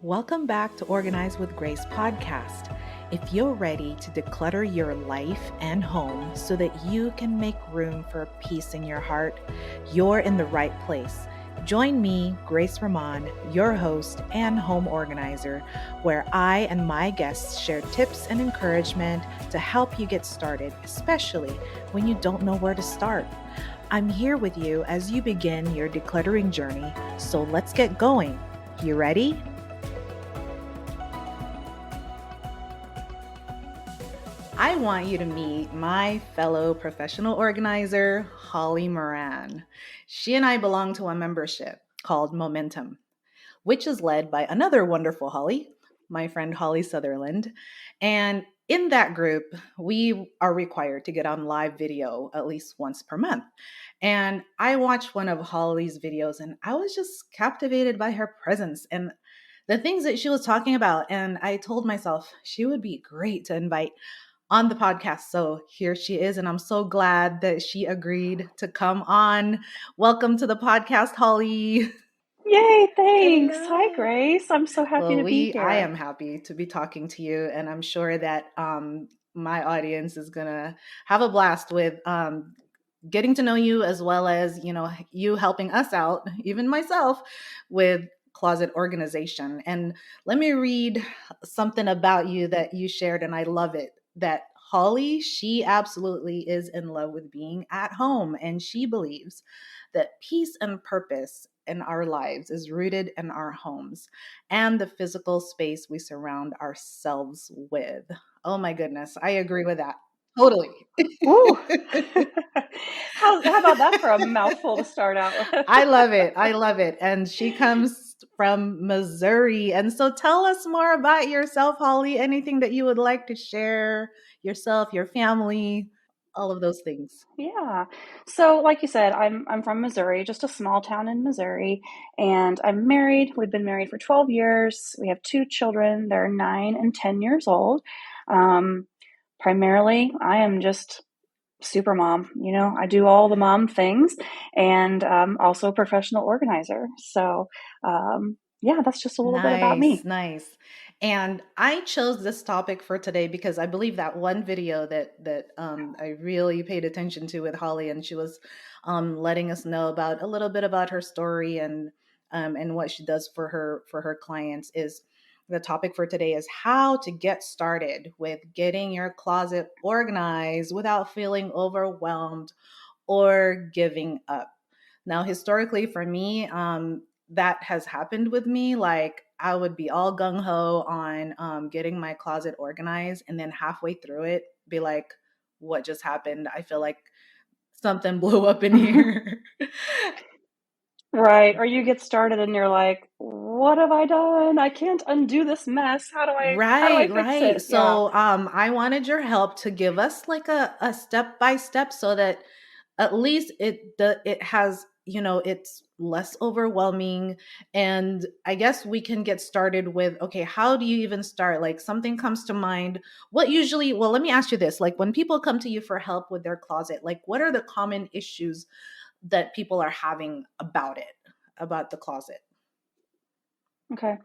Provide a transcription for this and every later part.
Welcome back to Organize with Grace podcast. If you're ready to declutter your life and home so that you can make room for peace in your heart, you're in the right place. Join me, Grace Moran, your host and home organizer, where I and my guests share tips and encouragement to help you get started, especially when you don't know where to start. I'm here with you as you begin your decluttering journey, so let's get going. You ready? I want you to meet my fellow professional organizer, Holly Moran. She and I belong to a membership called Momentum, which is led by another wonderful Holly, my friend Holly Sutherland. And in that group, we are required to get on live video at least once per month. And I watched one of Holly's videos and I was just captivated by her presence and the things that she was talking about. And I told myself she would be great to invite on the podcast. So here she is, and I'm so glad that she agreed to come on. Welcome to the podcast, Holly. Yay, thanks. Hello. Hi, Grace. I'm so happy to be here. I am happy to be talking to you, and I'm sure that my audience is gonna have a blast with getting to know you, as well as you helping us out, even myself, with closet organization. And let me read something about you that you shared, and I love it. That Holly, she absolutely is in love with being at home, and she believes that peace and purpose in our lives is rooted in our homes and the physical space we surround ourselves with. Oh my goodness, I agree with that. Totally. Woo! How about that for a mouthful to start out with? I love it. I love it. And she comes from Missouri. And so tell us more about yourself, Holly. Anything that you would like to share, yourself, your family, all of those things. Yeah. So, like you said, I'm from Missouri, just a small town in Missouri, and I'm married. We've been married for 12 years. We have two children. They're 9 and 10 years old. Primarily, I am just super mom. I do all the mom things, and also a professional organizer. So, yeah, that's just a little bit about Nice, me. nice. And I chose this topic for today because I believe that one video that I really paid attention to with Holly, and she was letting us know about a little bit about her story and what she does for her clients. Is the topic for today is how to get started with getting your closet organized without feeling overwhelmed or giving up. Now, historically, for me, that has happened with me. Like, I would be all gung ho on getting my closet organized, and then halfway through it, be like, what just happened? I feel like something blew up in here. Right. Or you get started and you're like, what have I done? I can't undo this mess. How do I Right, fix right. it? Yeah. So I wanted your help to give us like a step by step so that at least it has, it's less overwhelming. And I guess we can get started with, okay, how do you even start? Like, something comes to mind. Well, let me ask you this. Like, when people come to you for help with their closet, like, what are the common issues that people are having about the closet? Okay.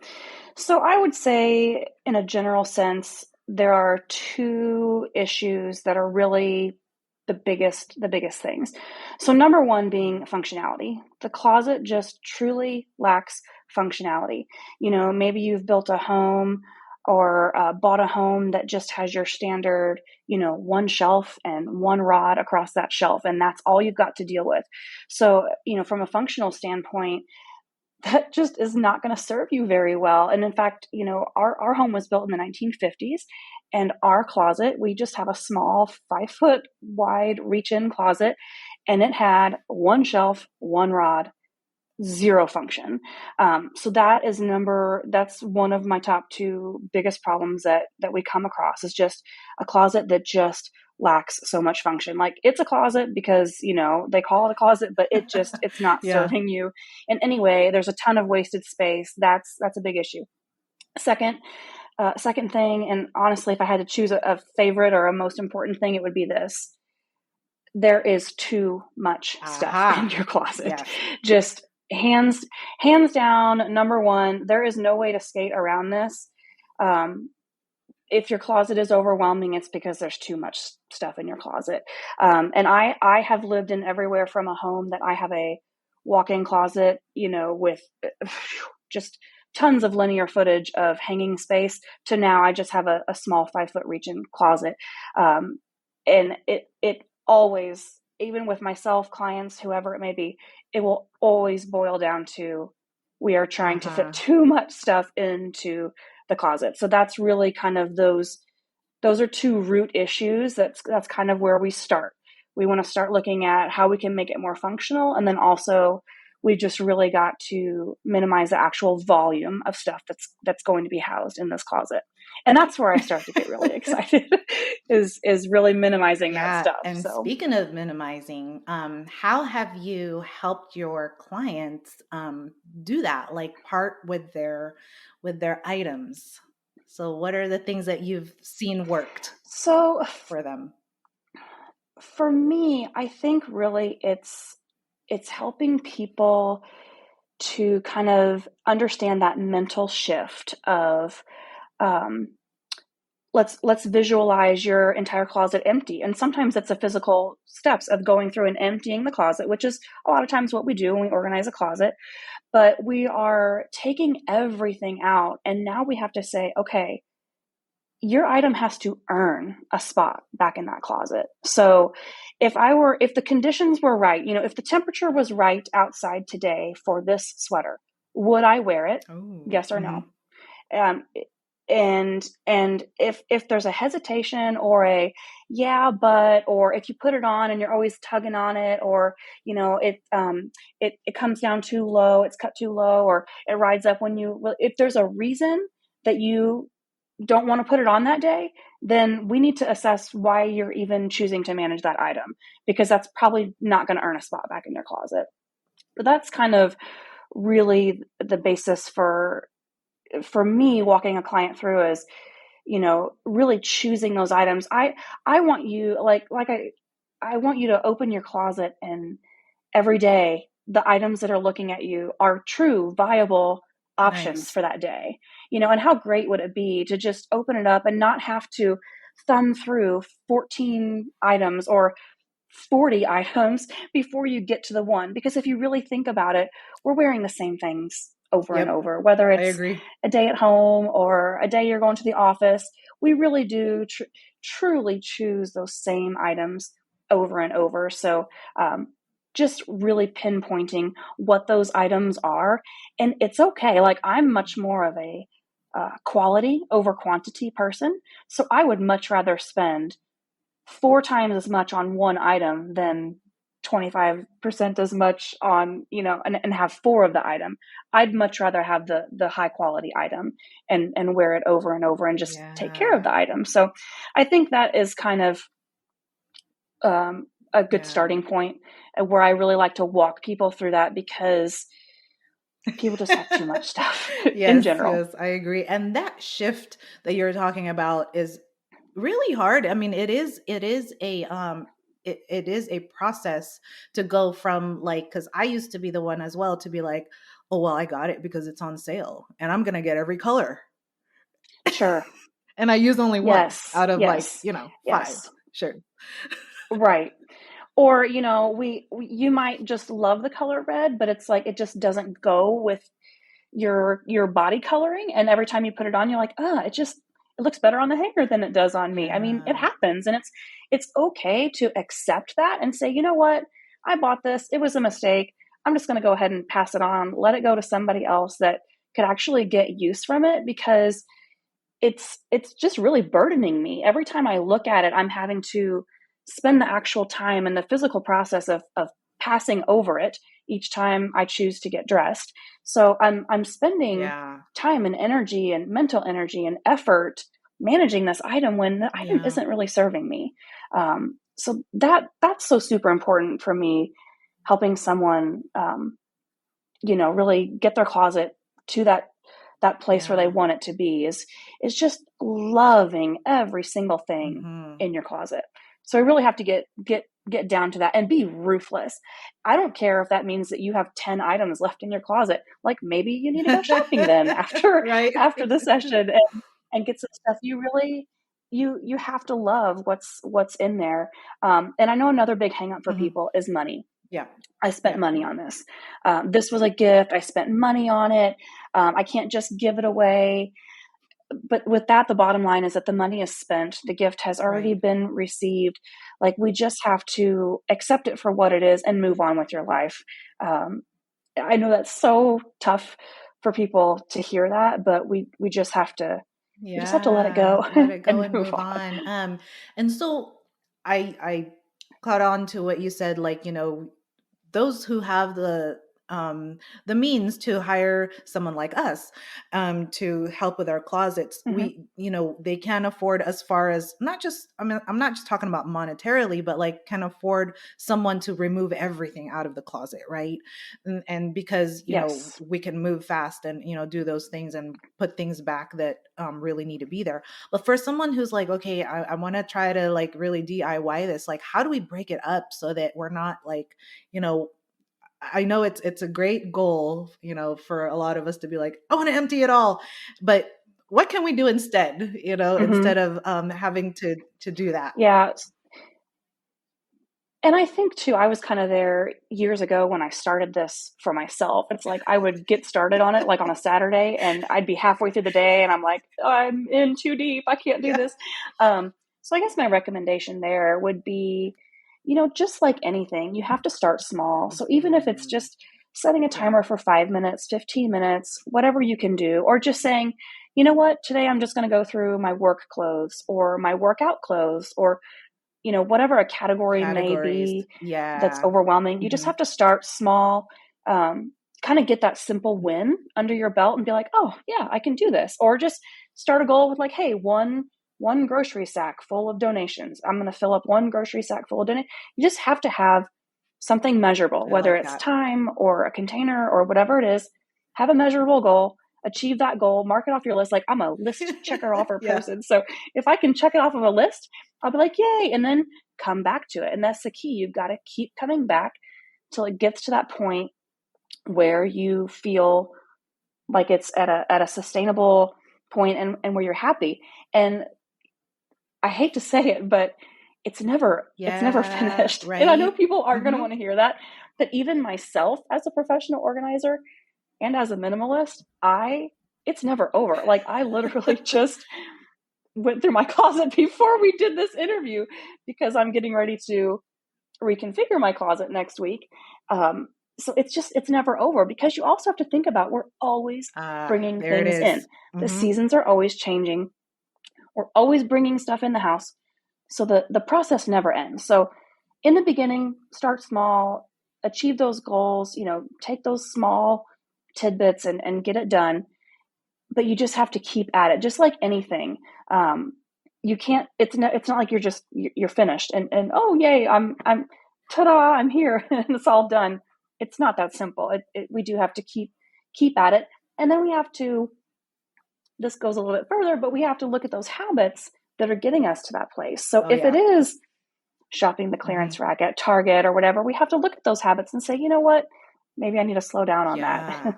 So I would say, in a general sense, there are two issues that are really the biggest things. So number one being functionality. The closet just truly lacks functionality. Maybe you've built a home or bought a home that just has your standard, one shelf and one rod across that shelf, and that's all you've got to deal with. So, from a functional standpoint, that just is not going to serve you very well. And in fact, our home was built in the 1950s, and our closet, we just have a small 5-foot wide reach-in closet, and it had one shelf, one rod, zero function. So that's one of my top two biggest problems that we come across, is just a closet that just lacks so much function. Like, it's a closet because they call it a closet, but it's not Yeah. serving you in any way. There's a ton of wasted space. That's a big issue. Second thing, and honestly, if I had to choose a favorite or a most important thing, it would be this: there is too much stuff in your closet. Yes. Just hands hands down, number one, there is no way to skate around this. Um, if your closet is overwhelming, it's because there's too much stuff in your closet. And I have lived in everywhere from a home that I have a walk-in closet, with just tons of linear footage of hanging space, to now I just have a small 5 foot reach in closet. Um, and it always, even with myself, clients, whoever it may be, it will always boil down to, we are trying to fit Uh-huh. too much stuff into the closet. So that's really kind of those are two root issues. That's kind of where we start. We want to start looking at how we can make it more functional, and then also we just really got to minimize the actual volume of stuff that's going to be housed in this closet. And that's where I start to get really excited is really minimizing that Yeah, stuff. and So speaking of minimizing, how have you helped your clients do that? Like part with their items. So, what are the things that you've seen worked so for them? for me, I think really it's helping people to kind of understand that mental shift of, um, let's visualize your entire closet empty. And sometimes it's a physical steps of going through and emptying the closet, which is a lot of times what we do when we organize a closet. But we are taking everything out, and now we have to say, okay, your item has to earn a spot back in that closet. So if the conditions were right, if the temperature was right outside today for this sweater, would I wear it? Oh, Yes or no? Um, and if there's a hesitation or a yeah but, or if you put it on and you're always tugging on it, or it comes down too low, it's cut too low, or it rides up when if there's a reason that you don't want to put it on that day, then we need to assess why you're even choosing to manage that item, because that's probably not going to earn a spot back in your closet. But that's kind of really the basis for me walking a client through is, really choosing those items. I want you, I want you to open your closet, and every day the items that are looking at you are true viable options nice. for that day. And how great would it be to just open it up and not have to thumb through 14 items or 40 items before you get to the one? Because if you really think about it, we're wearing the same things over and Yep, over, whether I it's agree. a day at home or a day you're going to the office. We really do truly choose those same items over and over. So, just really pinpointing what those items are. And it's okay. Like, I'm much more of a quality over quantity person. So I would much rather spend 4 times as much on one item than 25% as much on, and have four of the item. I'd much rather have the high quality item and wear it over and over and just take care of Yeah, the item. So I think that is kind of, a good yeah. starting point, where I really like to walk people through that, because people just have too much stuff in Yes, general. yes, I agree. And that shift that you're talking about is really hard. I mean, it is a process to go from like, because I used to be the one as well to be like, oh well, I got it because it's on sale and I'm gonna get every color. Sure. And I use only one Yes. out of like, Yes. five. Yes. Sure. Right. Or, you might just love the color red, but it's like it just doesn't go with your body coloring, and every time you put it on, you're like, it looks better on the hanger than it does on me. I mean, it Yeah. happens, and it's okay to accept that and say, you know what, I bought this, it was a mistake, I'm just going to go ahead and pass it on, let it go to somebody else that could actually get use from it, because it's just really burdening me. Every time I look at it, I'm having to spend the actual time and the physical process of passing over it each time I choose to get dressed. So I'm spending Yeah. time and energy and mental energy and effort managing this item when the item Yeah. isn't really serving me. So that's so super important for me, helping someone, really get their closet to that place where they Yeah. want it to be, is just loving every single thing Hmm. in your closet. So I really have to get get down to that and be ruthless. I don't care if that means that you have 10 items left in your closet. Like maybe you need to go shopping then after Right. the session and get some stuff you really you have to love what's in there. And I know another big hang up for Mhm. people is money. Yeah. I spent Yeah. money on this. This was a gift. I spent money on it. I can't just give it away. But with that, the bottom line is that the money is spent. The gift has already Right. been received. Like we just have to accept it for what it is and move on with your life. Um, I know that's so tough for people to hear that, but we just have to let it Yeah, go let it go and and move move on. on. And so I caught on to what you said, like, those who have the means to hire someone like us to help with our closets, Hmm. they can afford, as far as, not just, I mean, I'm not just talking about monetarily, but like can afford someone to remove everything out of the closet, right? And because Yes. we can move fast and do those things and put things back that really need to be there. But for someone who's like, okay, I want to try to like really DIY this, like how do we break it up so that we're not like, you know I know it's a great goal, for a lot of us to be like, I want to empty it all, but what can we do instead? Hmm. Instead of having to do that. Yeah. And I think too, I was kind of there years ago when I started this for myself. It's like I would get started on it like on a Saturday and I'd be halfway through the day and I'm like, oh, I'm in too deep. I can't do Yeah, this. So I guess my recommendation there would be, just like anything, you have to start small. So even if it's Mhm. just setting a Yeah, timer for 5 minutes, 15 minutes, whatever you can do, or just saying, you know what, today I'm just going to go through my work clothes or my workout clothes or whatever a category may categories. be that's Yeah. overwhelming, you just Hmm. have to start small, um, kind of get that simple win under your belt and be like, oh, yeah, I can do this. Or just start a goal with like, hey, one grocery sack full of donations. I'm going to fill up one grocery sack full of donations. You just have to have something measurable, I whether like it's that. time or a container or whatever it is. Have a measurable goal, achieve that goal, mark it off your list. Like I'm a list checker offer Yeah. person. So if I can check it off of a list, I'll be like, yay. And then come back to it. And that's the key. You've got to keep coming back till it gets to that point where you feel like it's at a sustainable point and where you're happy. And I hate to say it, but it's never Yeah. finished. And I know Right. people aren't going to Hmm. want to hear that, but even myself as a professional organizer and as a minimalist, I it's never over. Like I literally just went through my closet before we did this interview because I'm getting ready to reconfigure my closet next week. Um, so it's never over because you also have to think about we're always bringing There it things in. is. The Hmm. seasons are always changing. We're always bringing stuff in the house. So the process never ends. So in the beginning, start small, achieve those goals, take those small tidbits and get it done. But you just have to keep at it, just like anything. Um, you can't. It's not like you're finished and oh yay, I'm ta-da, I'm here and it's all done. It's not that simple. We do have to keep at it, and then we have to. This goes a little bit further, but we have to look at those habits that are getting us to that place. So Oh if it yeah. is shopping the Hmm. clearance rack at Target or whatever, we have to look at those habits and say, you know what, maybe I need to slow down on that. Yeah.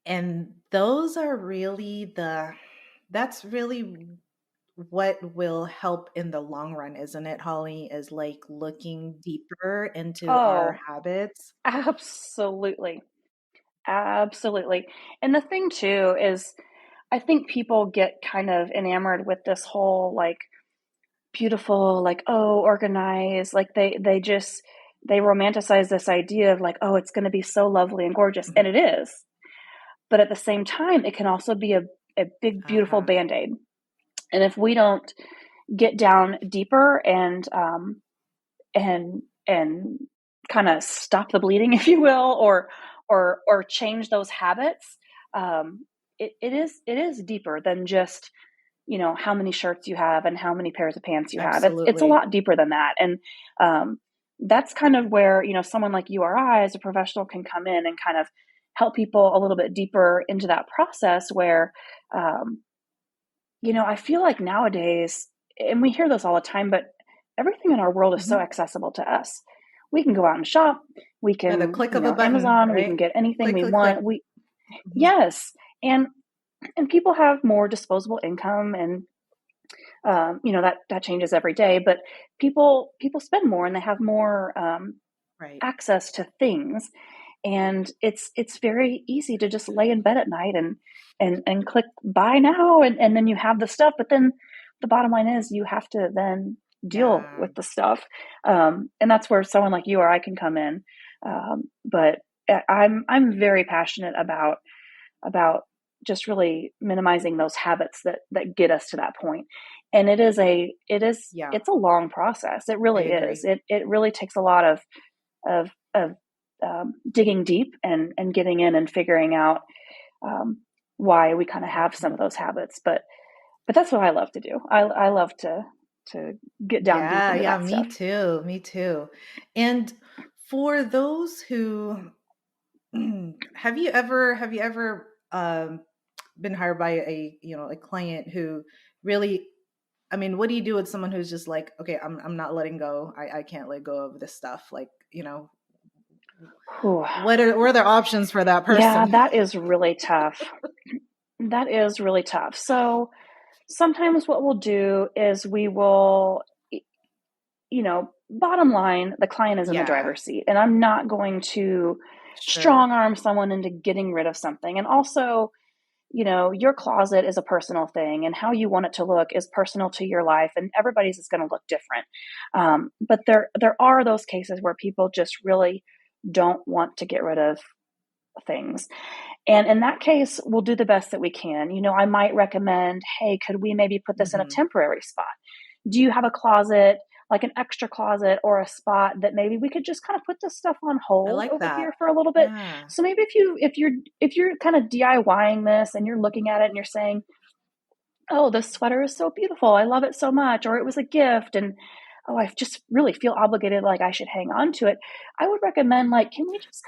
And those are really that's really what will help in the long run, isn't it, Holly? Is like looking deeper into our Oh, habits. absolutely. Absolutely. And the thing too is I think people get kind of enamored with this whole like beautiful, like, oh, organized, like they romanticize this idea of like, oh, it's going to be so lovely and gorgeous. Mhm. And it is. But at the same time, it can also be a big, beautiful Uh-huh. band aid. And if we don't get down deeper and kind of stop the bleeding, if you will, or change those habits, it is deeper than just how many shirts you have and how many pairs of pants you have. It's a Absolutely. lot deeper than that, and that's kind of where someone like you or I, as a professional, can come in and kind of help people a little bit deeper into that process. Where I feel like nowadays, and we hear this all the time, but everything in our world is so Hmm. accessible to us. We can go out and shop. We By the can, click of a button, Amazon, we can right? get anything Click, we click, click. want. Hmm. Yes. And people have more disposable income, and that changes every day, but people spend more and they have more Right. access to things, and it's very easy to just lay in bed at night and click buy now, and then you have the stuff, but then the bottom line is you have to then deal Yeah. with the stuff, and that's where someone like you or I can come in, but I'm very passionate about just really minimizing those habits that get us to that point. And Yeah. it's a long process. It I really is. agree. It really takes a lot of digging deep and getting in and figuring out um, why we kind of have some of those habits. But that's what I love to do. I love to get down deep Yeah, into yeah, that me stuff. too. Me too. And for those who have you ever been hired by a client who really, I mean, what do you do with someone who's just like, okay, I'm not letting go. I can't let go of this stuff. Like, Whew. what are the options for that Yeah, person? that is really tough. That is really tough. So sometimes what we'll do is we will, bottom line, the client is in the Yeah, driver's seat, and I'm not going to sure. strong arm someone into getting rid of something. And also, your closet is a personal thing, and how you want it to look is personal to your life, and everybody's is going to look different. But there are those cases where people just really don't want to get rid of things. And in that case, we'll do the best that we can. I might recommend, hey, could we maybe put this in a Hmm. temporary spot? Do you have a closet, like an extra closet or a spot that maybe we could just kind of put this stuff on I hold like over that. here for a little bit? Yeah. So maybe if you're kind of DIYing this and you're looking at it and you're saying, oh, this sweater is so beautiful. I love it so much. Or it was a gift. And oh, I just really feel obligated, like I should hang on to it. I would recommend, like, can we just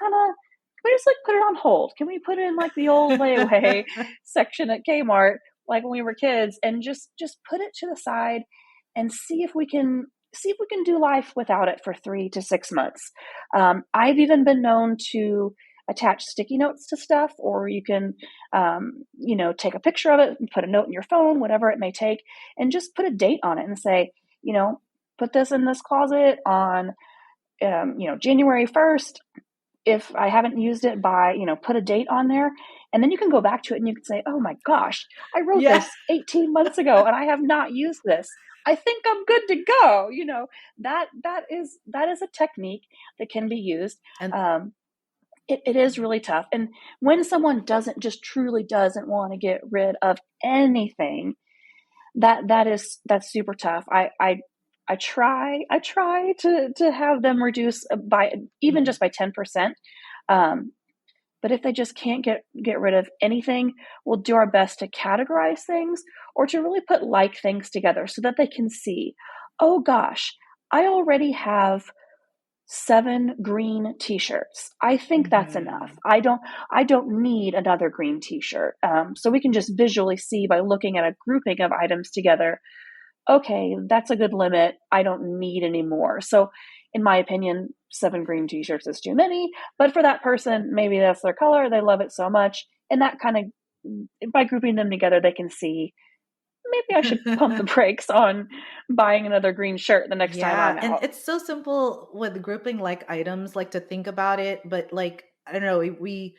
like put it on hold? Can we put it in like the old layaway section at Kmart, like when we were kids, and just put it to the side and see if we can do life without it for 3 to 6 months. I've even been known to attach sticky notes to stuff, or you can take a picture of it and put a note in your phone, whatever it may take, and just put a date on it and say, you know, put this in this closet on, January 1st. If I haven't used it by, put a date on there. And then you can go back to it and you can say, oh my gosh, I wrote Yeah. this 18 months ago and I have not used this. I think I'm good to go. That is a technique that can be used. And Um, it is really tough. And when someone truly doesn't want to get rid of anything, that's super tough. I try to have them reduce by even mhm. just by 10%. Um, but if they just can't get rid of anything, we'll do our best to categorize things or to really put like things together so that they can see, oh gosh, I already have 7 green t-shirts. I think that's enough. Mhm. I don't need another green t-shirt. So we can just visually see by looking at a grouping of items together, okay, that's a good limit. I don't need any more. So in my opinion, 7 green t-shirts is too many, but for that person, maybe that's their color. They love it so much. And that kind of, by grouping them together, they can see, maybe I should pump the brakes on buying another green shirt the next time Yeah, I'm and out. it's so simple with grouping like items, like to think about it, but like I don't know, we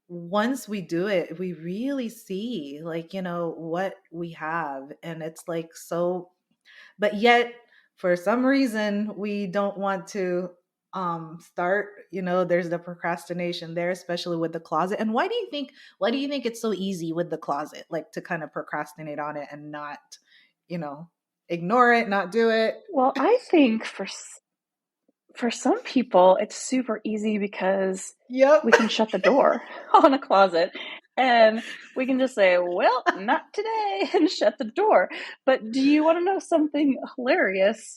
once we do it, we really see like, what we have, and it's like so, but yet for some reason we don't want to start, there's the procrastination there, especially with the closet. And why do you think it's so easy with the closet, like to kind of procrastinate on it and not, you know ignore it, not do it? Well, I think for some people, it's super easy because Yep. we can shut the door on a closet and we can just say, well, not today, and shut the door. But do you want to know something hilarious?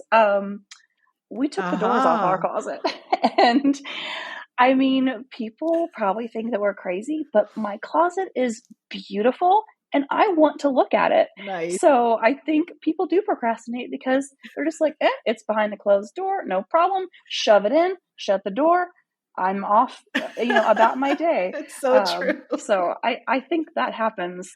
We took the doors off our Uh-huh. closet. And I mean, people probably think that we're crazy, but my closet is beautiful and I want to look at it. Nice. So I think people do procrastinate because they're just like, it's behind the closed door, no problem. Shove it in, shut the door. I'm off, about my day. It's so true. So I think that happens.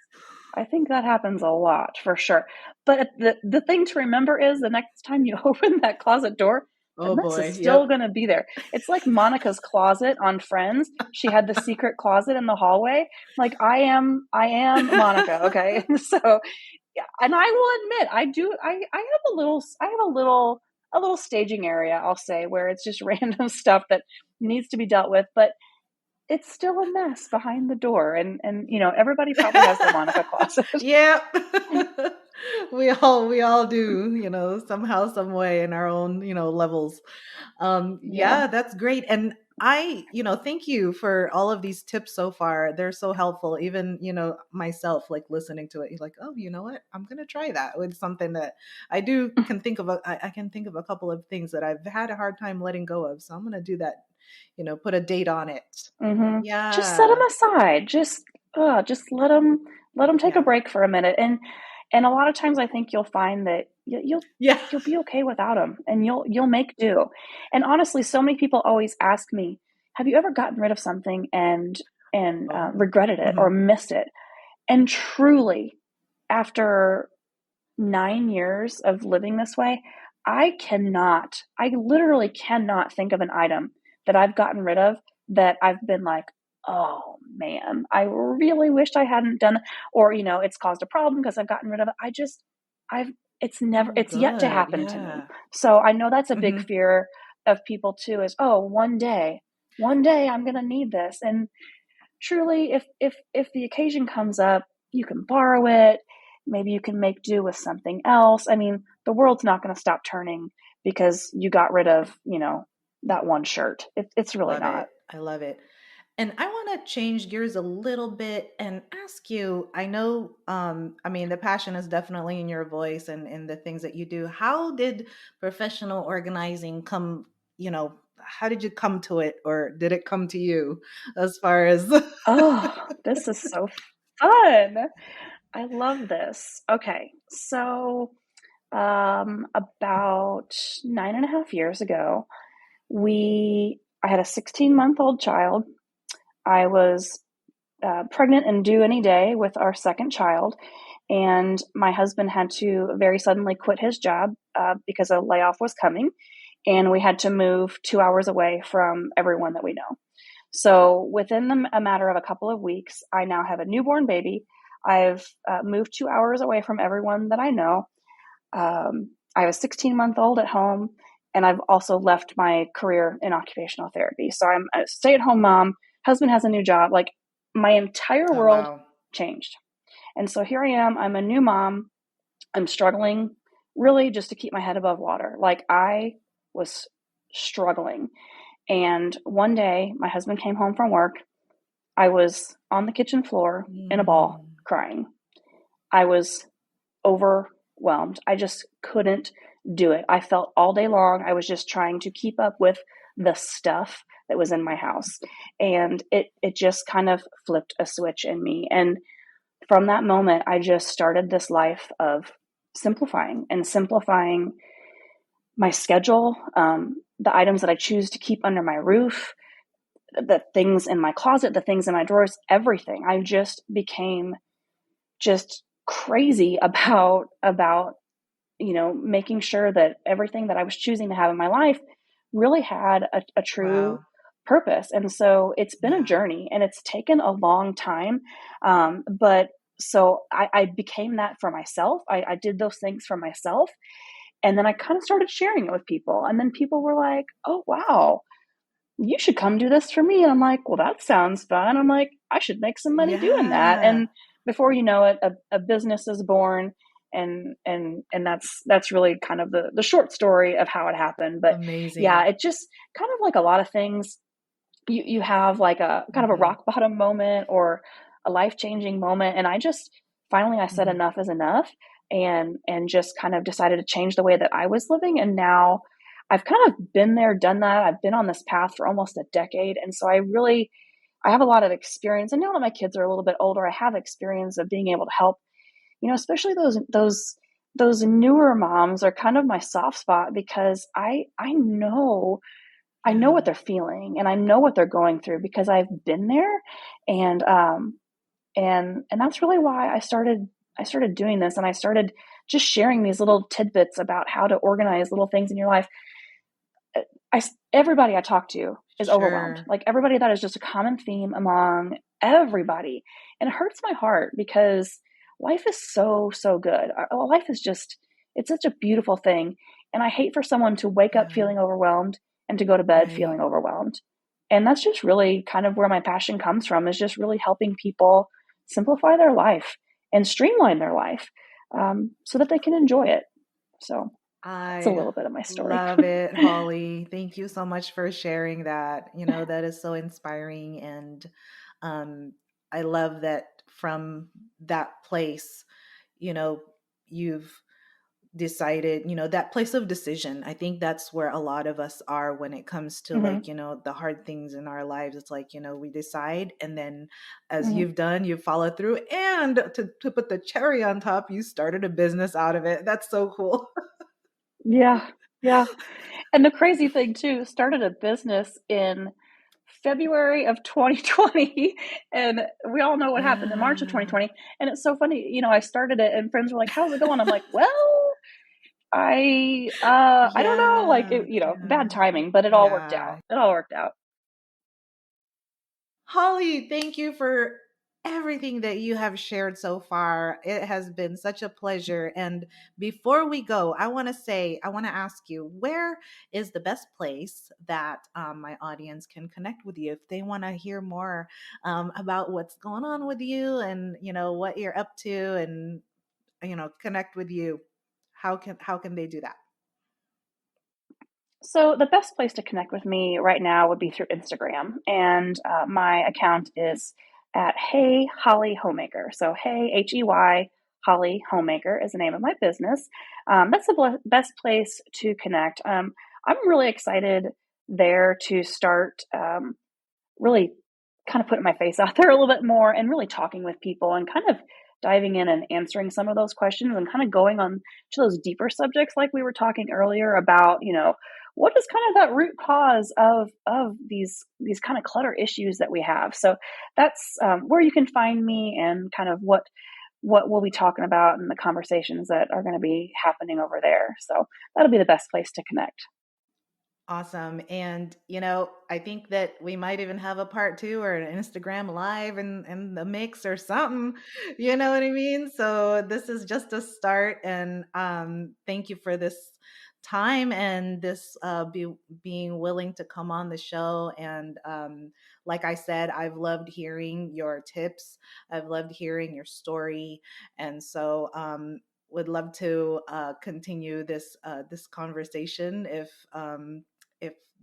I think that happens a lot for sure. But the thing to remember is the next time you open that closet door, the Oh mess boy. is still Yep. going to be there. It's like Monica's closet on Friends. She had the secret closet in the hallway. Like I am Monica. Okay, so yeah, and I will admit, I do. I have a little staging area. I'll say where it's just random stuff that needs to be dealt with, but it's still a mess behind the door, and everybody probably has their Monica closet. Yeah. We all do, somehow, some way in our own, levels. Yeah. Yeah, that's great. And thank you for all of these tips so far. They're so helpful. Even, myself, like listening to it, you're like, oh, you know what? I'm gonna try that with something that I do can think of. I can think of a couple of things that I've had a hard time letting go of. So I'm gonna do that. Put a date on it. Just set them Yeah. aside. Just let them take a Yeah. break for a minute, and a lot of times I think you'll find that Yeah. you'll be okay without them, and you'll make do. And honestly, so many people always ask me, "Have you ever gotten rid of something and Oh. regretted it or Hmm. missed it?" And truly, after 9 years of living this way, I literally cannot think of an item that I've gotten rid of that I've been like, oh man, I really wished I hadn't done that. Or, it's caused a problem because I've gotten rid of it. I've, Oh, it's yet to good. happen to me. Yeah. So I know that's a big Hmm. fear of people too is, oh, one day I'm going to need this. And truly, if the occasion comes up, you can borrow it. Maybe you can make do with something else. I mean, the world's not going to stop turning because you got rid of, that one shirt. It's really Love not. it. I love it. And I want to change gears a little bit and ask you, I know, I mean, the passion is definitely in your voice and in the things that you do. How did professional organizing come, how did you come to it, or did it come to you as far as Oh, this is so fun. I love this. Okay, so about 9.5 years ago, I had a 16-month-old child. I was pregnant and due any day with our second child. And my husband had to very suddenly quit his job because a layoff was coming. And we had to move 2 hours away from everyone that we know. So within a matter of a couple of weeks, I now have a newborn baby. I've moved 2 hours away from everyone that I know. I have a 16-month-old at home, and I've also left my career in occupational therapy. So I'm a stay-at-home mom. Husband has a new job. Like my entire Oh, world wow. changed. And so here I am. I'm a new mom. I'm struggling really just to keep my head above water. Like I was struggling. And one day, my husband came home from work. I was on the kitchen floor in a ball Mm, crying. I was overwhelmed. I just couldn't do it. I felt all day long I was just trying to keep up with the stuff that was in my house. And it just kind of flipped a switch in me. And from that moment, I just started this life of simplifying my schedule, the items that I choose to keep under my roof, the things in my closet, the things in my drawers, everything. I just became just crazy about making sure that everything that I was choosing to have in my life really had a true wow. purpose. And so it's been a Yeah. journey and it's taken a long time. But so I became that for myself. I did those things for myself. And then I kind of started sharing it with people. And then people were like, oh, wow, you should come do this for me. And I'm like, well, that sounds fun. I'm like, I should make some money doing that. Yeah. And before you know it, a business is born. And that's really kind of the short story of how it happened. But yeah, Amazing. it just kind of like a lot of things. You have like a kind of a Hmm. rock bottom moment or a life-changing moment. And I just finally I said Hmm. enough is enough and just kind of decided to change the way that I was living. And now I've kind of been there, done that. I've been on this path for almost a decade. And so I have a lot of experience, and now that my kids are a little bit older, I have experience of being able to help, especially those newer moms are kind of my soft spot because I know what Yeah, they're feeling and I know what they're going through because I've been there, and that's really why I started doing this, and I started just sharing these little tidbits about how to organize little things in your life. Everybody I talk to is overwhelmed. sure. Like, everybody, that is just a common theme among everybody, and it hurts my heart because life is so, so good. Life is just it's such a beautiful thing, and I hate for someone to wake up Yeah, feeling overwhelmed and to go to bed right. feeling overwhelmed, and that's just really kind of where my passion comes from, is just really helping people simplify their life and streamline their life, so that they can enjoy it. So, that's a I little bit of my story. love it, Holly. Thank you so much for sharing that. That is so inspiring. And um, I love that from that place, you know, you've decided, that place of decision. I think that's where a lot of us are when it comes to, like, Mhm, the hard things in our lives. It's like, we decide, and then as mhm. you've done, you follow through. And to put the cherry on top, you started a business out of it. That's so cool. Yeah, yeah. And the crazy thing too, started a business in February of 2020, and we all know what happened in March of Yeah. 2020. And it's so funny, I started it and friends were like, "How's it going?" I'm like, "Well, I don't know, like, Yeah. bad Yeah. timing, but it all worked out. Yeah. It all worked out." Holly, thank you for everything that you have shared so far. It has been such a pleasure. And before we go, I want to ask you, where is the best place that my audience can connect with you if they want to hear more about what's going on with you, and what you're up to, and connect with you? How can they do that? So the best place to connect with me right now would be through Instagram, and my account is at Hey Holly Homemaker. So Hey, Hey, Holly Homemaker is the name of my business. That's the best place to connect. I'm really excited there to start really kind of putting my face out there a little bit more and really talking with people and kind of diving in and answering some of those questions and kind of going on to those deeper subjects like we were talking earlier about, what is kind of that root cause of these kind of clutter issues that we have. So that's where you can find me, and kind of what we'll be talking about and the conversations that are going to be happening over there. So that'll be the best place to connect. Awesome. And, I think that we might even have a part two or an Instagram live in the mix or something. You know what I mean? So this is just a start. And thank you for this time, and this being willing to come on the show. And like I said, I've loved hearing your tips. I've loved hearing your story. And so would love to continue this conversation if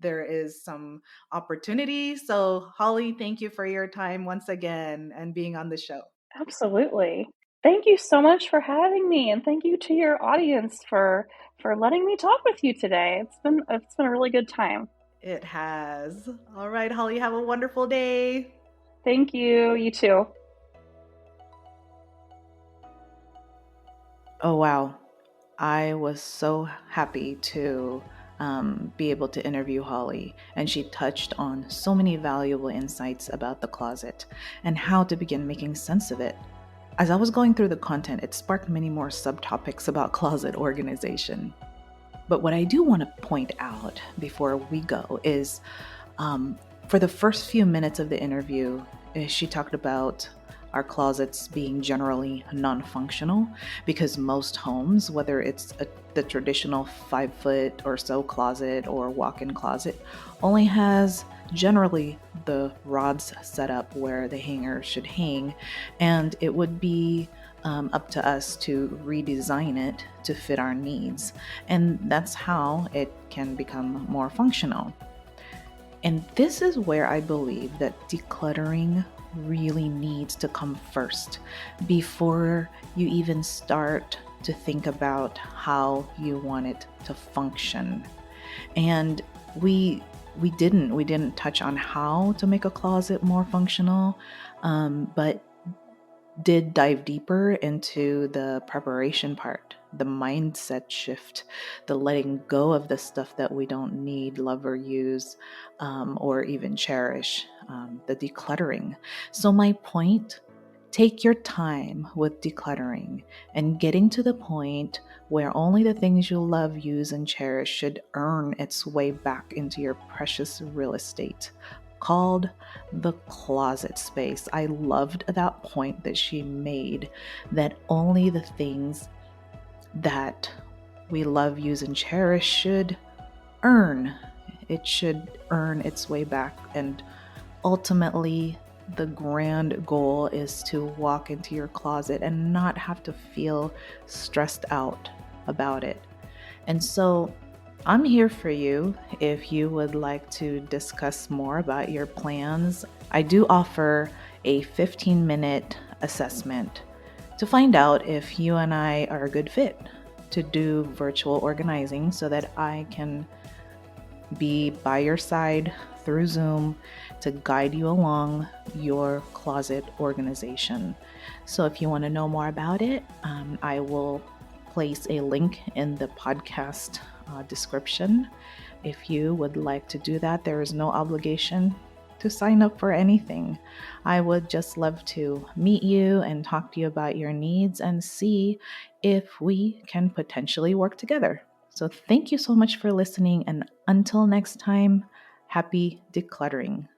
there is some opportunity. So, Holly, thank you for your time once again and being on the show. Absolutely. Thank you so much for having me, and thank you to your audience for letting me talk with you today. It's been a really good time. It has. All right, Holly, have a wonderful day. Thank you. You too. Oh, wow. I was so happy to be able to interview Holly, and she touched on so many valuable insights about the closet and how to begin making sense of it. As I was going through the content, it sparked many more subtopics about closet organization. But what I do want to point out before we go is for the first few minutes of the interview, she talked about our closets being generally non functional because most homes, whether it's the traditional 5 foot or so closet or walk in closet, only has generally the rods set up where the hanger should hang, and it would be up to us to redesign it to fit our needs. And that's how it can become more functional. And this is where I believe that decluttering really needs to come first before you even start to think about how you want it to function. And we we didn't touch on how to make a closet more functional, but did dive deeper into the preparation part, the mindset shift, the letting go of the stuff that we don't need, love, or use, or even cherish, the decluttering. So, my point, take your time with decluttering and getting to the point where only the things you love, use, and cherish should earn its way back into your precious real estate, called the closet space. I loved that point that she made, that only the things that we love, use, and cherish should earn. It should earn its way back. And ultimately, the grand goal is to walk into your closet and not have to feel stressed out about it. And so I'm here for you if you would like to discuss more about your plans. I do offer a 15-minute assessment to find out if you and I are a good fit to do virtual organizing so that I can be by your side through Zoom to guide you along your closet organization. So if you want to know more about it, I will place a link in the podcast description. If you would like to do that, there is no obligation to sign up for anything. I would just love to meet you and talk to you about your needs and see if we can potentially work together. So, thank you so much for listening. And until next time, happy decluttering.